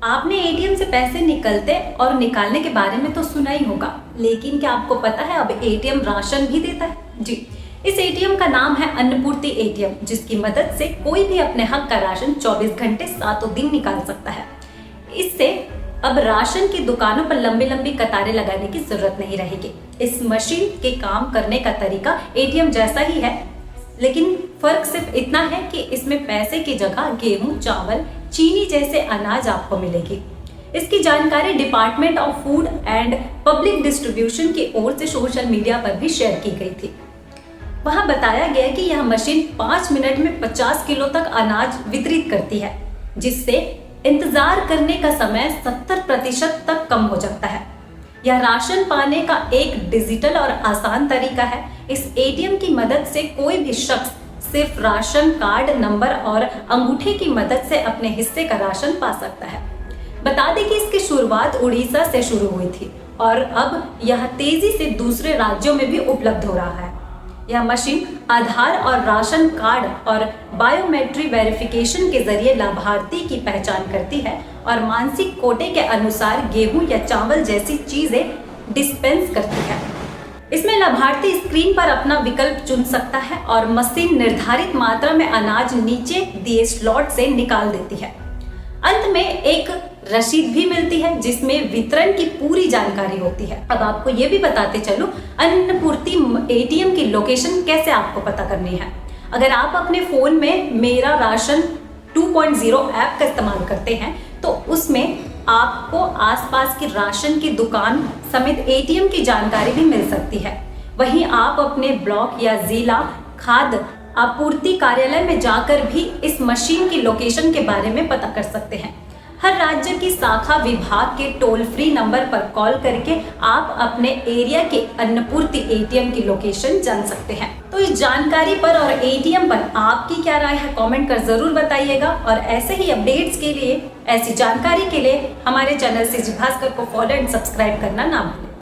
आपने एटीएम से पैसे निकलते और निकालने के बारे में तो सुना ही होगा, लेकिन क्या आपको पता है अब एटीएम राशन भी देता है? जी, इस एटीएम का नाम है अन्नपूर्ति एटीएम, जिसकी मदद से कोई भी अपने हक का राशन 24 घंटे 7 दिन निकाल सकता है। इससे अब राशन की दुकानों पर लंबी लंबी कतारें लगाने की जरूरत नहीं रहेगी। इस मशीन के काम करने का तरीका एटीएम जैसा ही है, लेकिन फर्क सिर्फ इतना है कि इसमें पैसे की जगह गेहूं, चावल, चीनी जैसे अनाज आपको मिलेगी। इसकी जानकारी department of food and public distribution की ओर से सोशल मीडिया पर भी शेयर की गई थी। वहां बताया गया कि यह मशीन 5 मिनट में 50 किलो तक अनाज वितरित करती है, जिससे इंतजार करने का समय 70% तक कम हो जाता है। यह राशन पाने का एक डिजिटल और आसान तरीका है। इस एटीएम की मदद से कोई भी शख्स सिर्फ राशन कार्ड नंबर और अंगूठे की मदद से अपने हिस्से का राशन पा सकता है। बता दें कि इसकी शुरुआत उड़ीसा से शुरू हुई थी और अब यह तेजी से दूसरे राज्यों में भी उपलब्ध हो रहा है। यह मशीन आधार और राशन कार्ड और बायोमेट्रिक वेरिफिकेशन के जरिए लाभार्थी की पहचान करती है और मानसिक कोटे के अनुसार गेहूं या चावल जैसी चीजें डिस्पेंस करती है। इसमें लाभार्थी स्क्रीन पर अपना विकल्प चुन सकता है और मशीन निर्धारित मात्रा में अनाज नीचे दिए स्लॉट से निकाल देती है। अंत में एक रसीद भी मिलती है जिसमें वितरण की पूरी जानकारी होती है। अब आपको ये भी बताते चलो अन्नपूर्ति एटीएम की लोकेशन कैसे आपको पता करनी है। अगर आप अपने फोन में मेरा राशन 2.0 ऐप का इस्तेमाल करते हैं तो उसमें आपको आसपास की राशन की दुकान समेत एटीएम की जानकारी भी मिल सकती है। वहीं आप अपने ब्लॉक या जिला खाद्य आपूर्ति कार्यालय में जाकर भी इस मशीन की लोकेशन के बारे में पता कर सकते हैं। हर राज्य की शाखा विभाग के टोल फ्री नंबर पर कॉल करके आप अपने एरिया के अन्नपूर्ति एटीएम की लोकेशन जान सकते हैं। तो इस जानकारी पर और एटीएम पर आपकी क्या राय है, कमेंट कर जरूर बताइएगा। और ऐसे ही अपडेट्स के लिए, ऐसी जानकारी के लिए हमारे चैनल सिटी भास्कर को फॉलो एंड सब्सक्राइब करना ना भूलें।